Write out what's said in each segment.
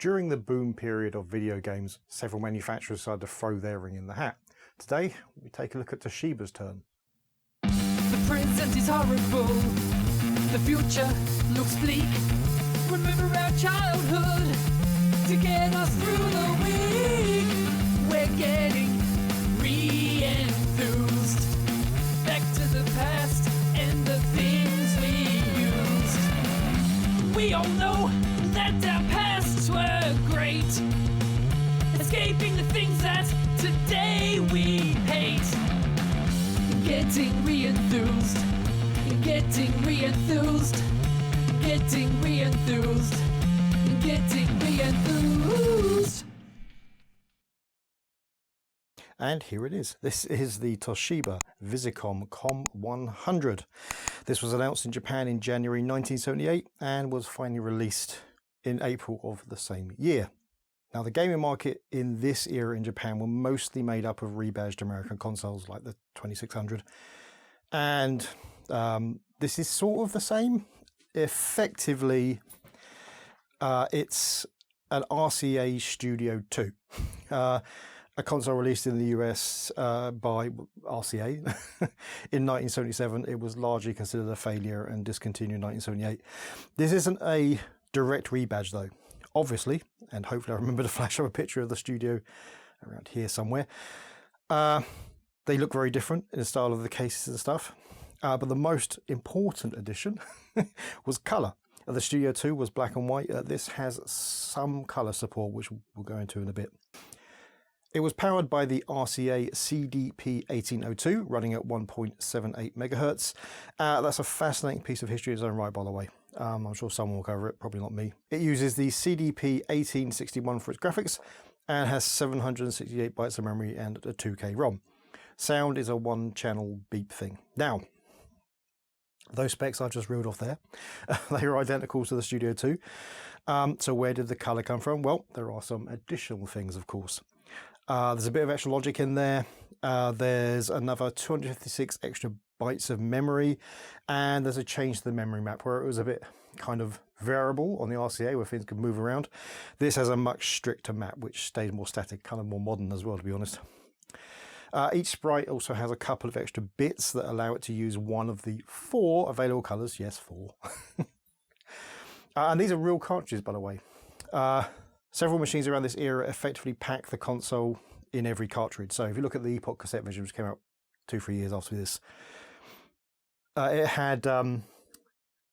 During the boom period of video games, several manufacturers decided to throw their ring in the hat. Today, we take a look at Toshiba's turn. The present is horrible, the future looks bleak. Remember our childhood to get us through the week. We're getting re-enthused, back to the past and the things we used. We all know that our pasts were great, escaping the things that today we hate. Getting re-enthused, getting re-enthused, getting re-enthused, getting re-enthused. And here it is. This is the Toshiba Visicom Com-100. This was announced in Japan in January 1978 and was finally released in April of the same year. Now, the gaming market in this era in Japan were mostly made up of rebadged American consoles like the 2600. And this is sort of the same. Effectively, it's an RCA Studio 2. A console released in the US by RCA in 1977. It was largely considered a failure and discontinued in 1978. This isn't a direct rebadge though, obviously, and hopefully I remember to flash up a picture of the studio around here somewhere. They look very different in the style of the cases and stuff, but the most important addition was colour. The Studio 2 was black and white. This has some colour support, which we'll go into in a bit. It was powered by the RCA CDP-1802, running at 1.78 megahertz. That's a fascinating piece of history in its own right, by the way. I'm sure someone will cover it, probably not me. It uses the CDP-1861 for its graphics and has 768 bytes of memory and a 2K ROM. Sound is a one-channel beep thing. Now, those specs I've just reeled off there, they are identical to the Studio 2. So where did the colour come from? Well, there are some additional things, of course. There's a bit of extra logic in there. There's another 256 extra bytes of memory, and there's a change to the memory map where it was a bit kind of variable on the RCA where things could move around. This has a much stricter map which stays more static, kind of more modern as well, to be honest. Each sprite also has a couple of extra bits that allow it to use one of the 4 available colours. Yes, 4. And these are real cartridges, by the way. Several machines around this era effectively pack the console in every cartridge. So if you look at the Epoch cassette version, which came out 2-3 years after this, it had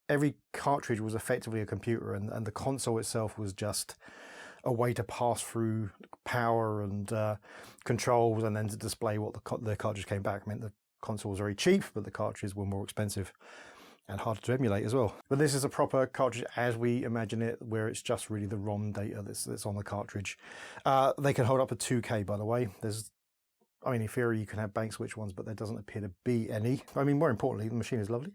every cartridge was effectively a computer, and the console itself was just a way to pass through power and controls, and then to display what the cartridge came back. I mean, the console was very cheap, but the cartridges were more expensive and harder to emulate as well. But this is a proper cartridge as we imagine it, where it's just really the ROM data that's on the cartridge. They can hold up to 2K, by the way. I mean, in theory, you can have bank switch ones, but there doesn't appear to be any. I mean, more importantly, the machine is lovely.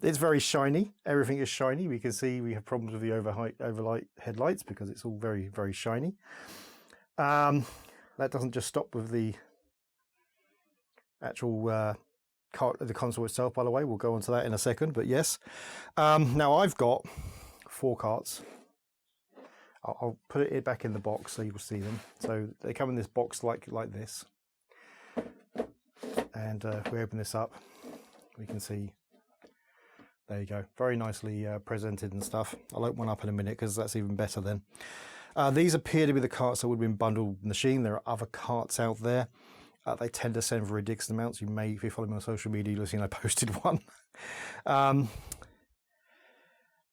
It's very shiny. Everything is shiny. We can see we have problems with the overlight headlights because it's all very, very shiny. That doesn't just stop with the actual the console itself, by the way. We'll go on to that in a second, but yes. Now I've got 4 carts. I'll put it back in the box so you'll see them. So they come in this box like this. And if we open this up, we can see, there you go, very nicely presented and stuff. I'll open one up in a minute because that's even better then. These appear to be the carts that would have been bundled in the machine. There are other carts out there. They tend to send for ridiculous amounts. You may, if you follow me on social media, you'll see I posted one.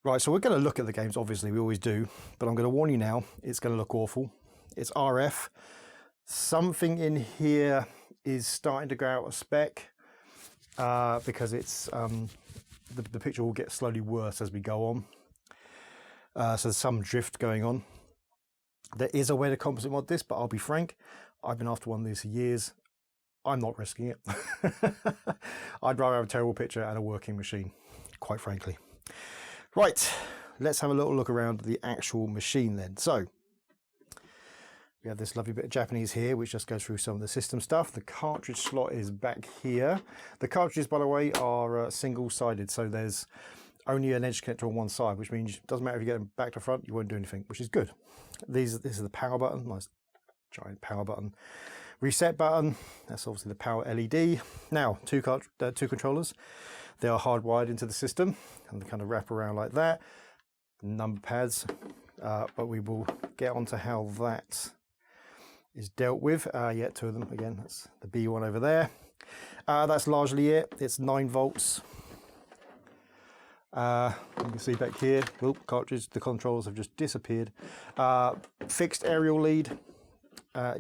Right, so we're going to look at the games, obviously, we always do, but I'm going to warn you now, it's going to look awful. It's RF. Something in here is starting to go out of spec because it's the picture will get slowly worse as we go on. So there's some drift going on. There is a way to composite mod this, but I'll be frank, I've been after one of these for years. I'm not risking it. I'd rather have a terrible picture and a working machine, quite frankly. Right, let's have a little look around the actual machine then. So, we have this lovely bit of Japanese here, which just goes through some of the system stuff. The cartridge slot is back here. The cartridges, by the way, are single-sided, so there's only an edge connector on one side, which means it doesn't matter if you get them back to front, you won't do anything, which is good. This is the power button, nice giant power button. Reset button, that's obviously the power LED. Now, two controllers. They are hardwired into the system and they kind of wrap around like that. Number pads, but we will get onto how that is dealt with. Yeah, two of them again. That's the B one over there. That's largely it. It's 9 volts. You can see back here, cartridge, the controls have just disappeared. Fixed aerial lead,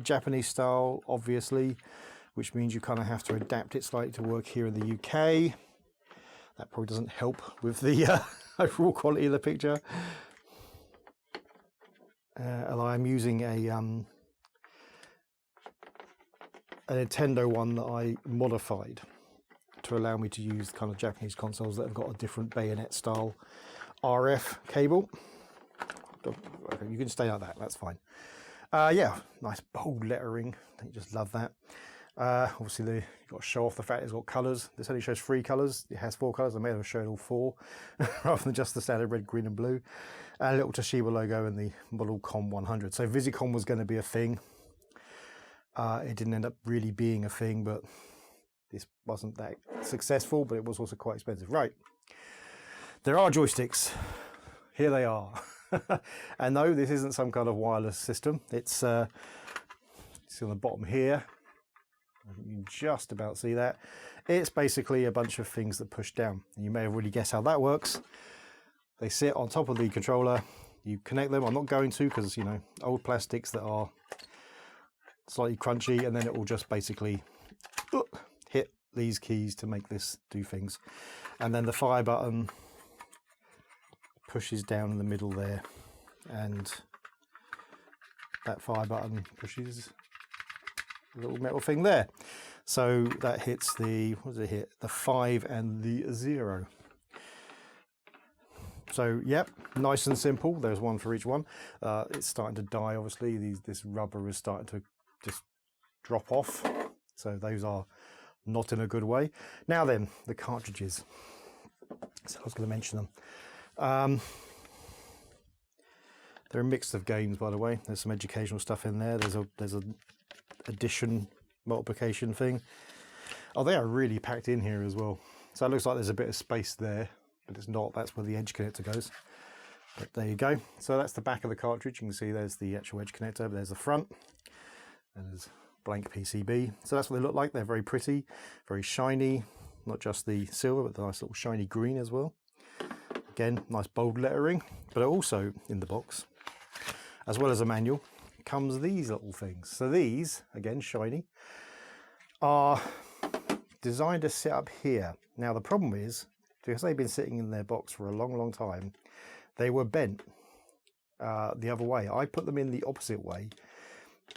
Japanese style, obviously, which means you kind of have to adapt it slightly to work here in the UK. That probably doesn't help with the overall quality of the picture. And I'm using a Nintendo one that I modified to allow me to use kind of Japanese consoles that have got a different bayonet style RF cable. Okay, you can stay like that, that's fine. Yeah, nice bold lettering, I just love that. Obviously you've got to show off the fact it's got colours. This only shows 3 colours, it has 4 colours. I may have shown all 4 rather than just the standard red, green and blue. A little Toshiba logo and the model Com-100. So Visicom was going to be a thing. It didn't end up really being a thing, but this wasn't that successful, but it was also quite expensive. Right, there are joysticks. Here they are. And no, this isn't some kind of wireless system. It's on the bottom here. You can just about see that. It's basically a bunch of things that push down. And you may have already guessed how that works. They sit on top of the controller. You connect them. I'm not going to because, you know, old plastics that are slightly crunchy, and then it will just basically hit these keys to make this do things. And then the fire button pushes down in the middle there, and that fire button pushes a little metal thing there. So that hits the, what does it hit? The 5 and the 0. So yep, nice and simple. There's one for each one. It's starting to die, obviously. This rubber is starting to just drop off. So those are not in a good way. Now then, the cartridges. So I was going to mention them. They're a mix of games, by the way. There's some educational stuff in there. There's a addition multiplication thing. Oh, they are really packed in here as well. So it looks like there's a bit of space there, but it's not. That's where the edge connector goes. But there you go. So that's the back of the cartridge. You can see there's the actual edge connector, but there's the front. And there's blank PCB. So that's what they look like. They're very pretty, very shiny. Not just the silver, but the nice little shiny green as well. Again, nice bold lettering. But also in the box, as well as a manual, comes these little things. So these, again, shiny, are designed to sit up here. Now the problem is, because they've been sitting in their box for a long time, they were bent the other way. I put them in the opposite way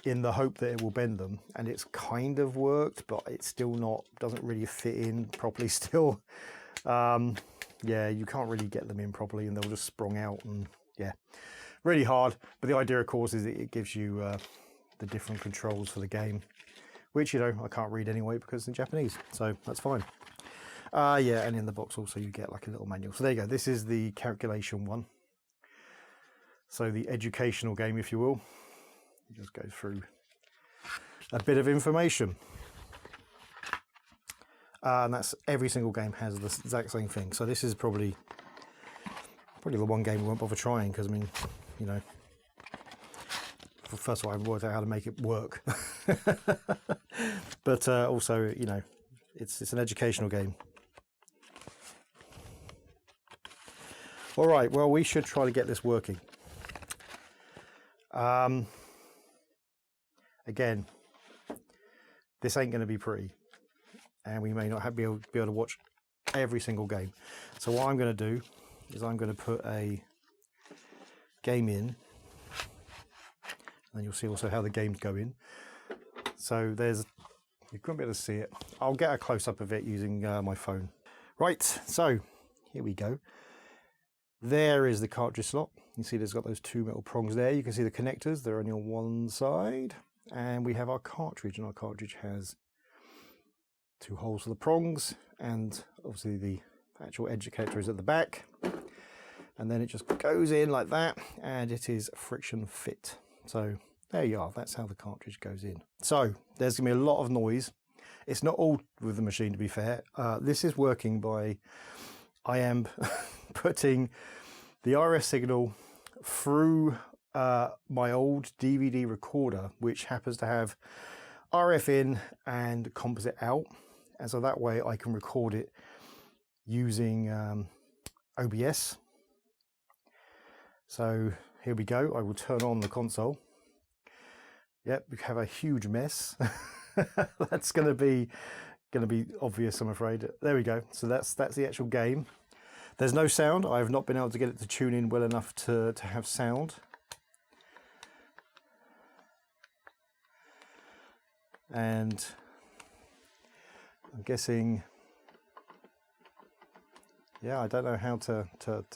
in the hope that it will bend them, and it's kind of worked, but it's still not, doesn't really fit in properly still. Yeah, you can't really get them in properly, and they'll just sprung out, and yeah, really hard. But the idea, of course, is it gives you the different controls for the game, which, you know, I can't read anyway because it's in Japanese, so that's fine. Yeah, and in the box also you get like a little manual. So there you go. This is the calculation one. So the educational game, if you will. You just go through a bit of information. And that's every single game has the exact same thing. So this is probably the one game we won't bother trying, because I mean, you know, first of all, I've worked out how to make it work. But also, you know, it's an educational game. All right, well, we should try to get this working. Again, this ain't going to be pretty, and we may not be able to watch every single game. So what I'm going to do is I'm going to put a game in, and you'll see also how the games go in. So there's, you couldn't be able to see it. I'll get a close-up of it using my phone. Right, so here we go. There is the cartridge slot. You see there's got those 2 metal prongs there. You can see the connectors, they're only on one side. And we have our cartridge, and our cartridge has 2 holes for the prongs, and obviously the actual edge connector is at the back, and then it just goes in like that, and it is friction fit. So there you are, that's how the cartridge goes in. So there's gonna be a lot of noise. It's not all with the machine, to be fair. This is working by, I am putting the RF signal through my old DVD recorder, which happens to have RF in and composite out, and so that way I can record it using OBS. So here we go. I will turn on the console. Yep, we have a huge mess. That's going to be obvious, I'm afraid. There we go. So that's the actual game. There's no sound. I have not been able to get it to tune in well enough to have sound. And I'm guessing, yeah, I don't know how to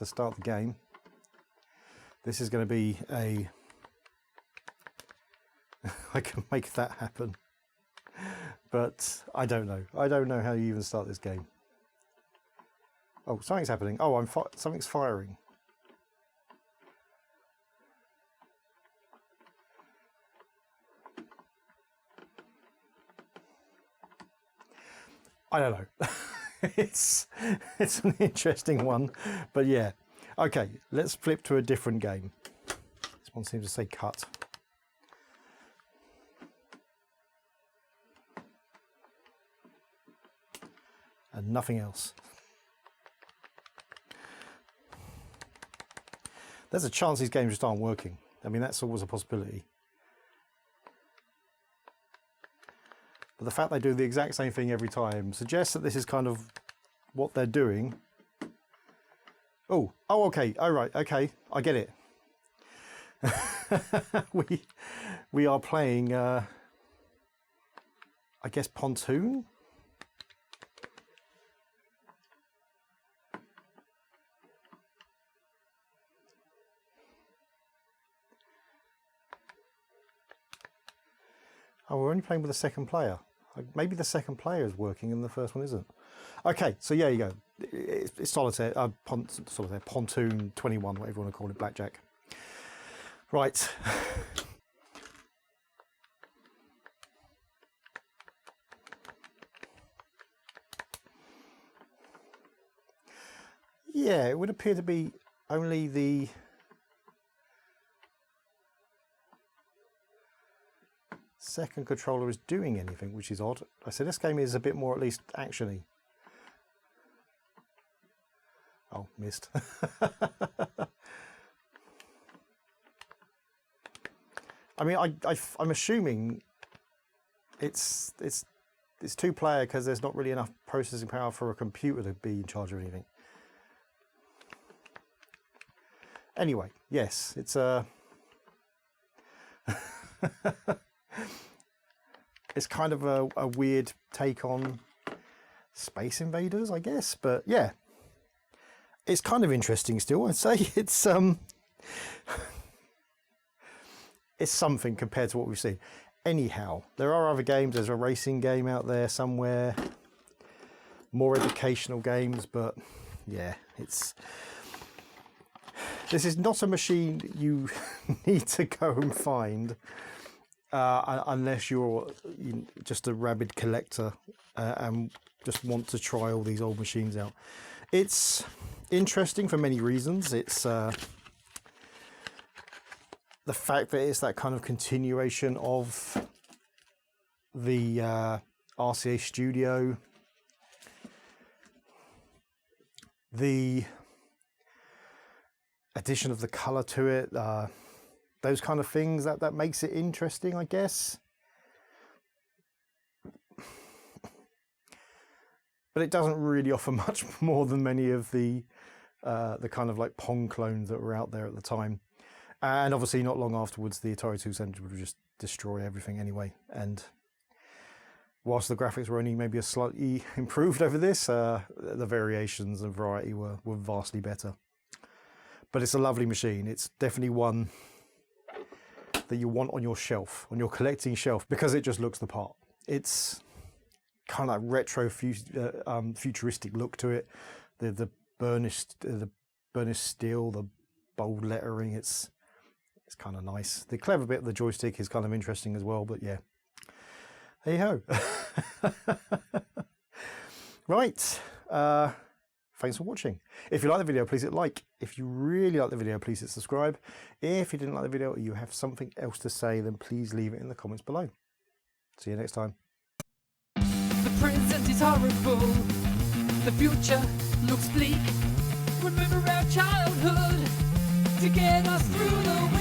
start the game. This is going to be a I can make that happen, but I don't know. I don't know how you even start this game. Oh, something's happening. Oh, something's firing. I don't know. it's an interesting one, but yeah. Okay, let's flip to a different game. This one seems to say cut. And nothing else. There's a chance these games just aren't working. I mean, that's always a possibility. But the fact they do the exact same thing every time suggests that this is kind of what they're doing. Oh, okay. All right. Okay, I get it. we are playing, I guess, Pontoon. Oh, we're only playing with the second player. Maybe the second player is working and the first one isn't. Okay, so yeah, you go. It's solitaire, solitaire, Pontoon 21, whatever you want to call it, blackjack. Right. Yeah, it would appear to be only the second controller is doing anything, which is odd. I said this game is a bit more at least actiony. Oh, missed. I mean, I'm assuming it's two-player because there's not really enough processing power for a computer to be in charge of anything. Anyway, yes, it's a it's kind of a weird take on Space Invaders, I guess, but yeah, it's kind of interesting still. I'd say it's something compared to what we've seen. Anyhow, there are other games. There's a racing game out there somewhere, more educational games, but yeah, this is not a machine you need to go and find unless you're just a rabid collector and just want to try all these old machines out. It's interesting for many reasons. It's the fact that it's that kind of continuation of the RCA Studio, the addition of the color to it, those kind of things, that makes it interesting, I guess. But it doesn't really offer much more than many of the kind of like Pong clones that were out there at the time. And obviously not long afterwards, the Atari 2600 would just destroy everything anyway. And whilst the graphics were only maybe a slightly improved over this, the variations and variety were vastly better. But it's a lovely machine. It's definitely one that you want on your shelf, on your collecting shelf, because it just looks the part. It's kind of like retro futuristic look to it. the burnished steel, the bold lettering. It's kind of nice. The clever bit of the joystick is kind of interesting as well. But yeah, there you go. Right. Thanks for watching. If you like the video, please hit like. If you really like the video, please hit subscribe. If you didn't like the video or you have something else to say, then please leave it in the comments below. See you next time. The present is horrible. The future looks bleak. Remember our childhood to get us through the